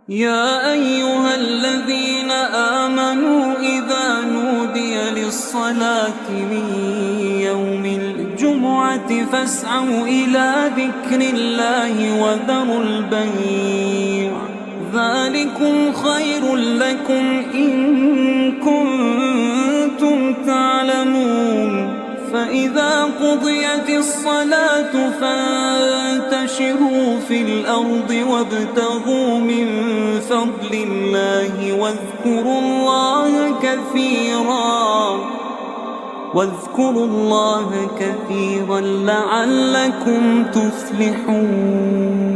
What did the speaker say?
يا أيها الذين آمنوا إذا نودي للصلاة من يوم الجمعة فاسعوا إلى ذكر الله وذروا البيع ذلكم خير لكم إن كنتم تعلمون. فإذا قضيت الصلاة فانتشروا في الأرض وابتغوا من فضل الله واذكروا الله كثيرا لعلكم تفلحون.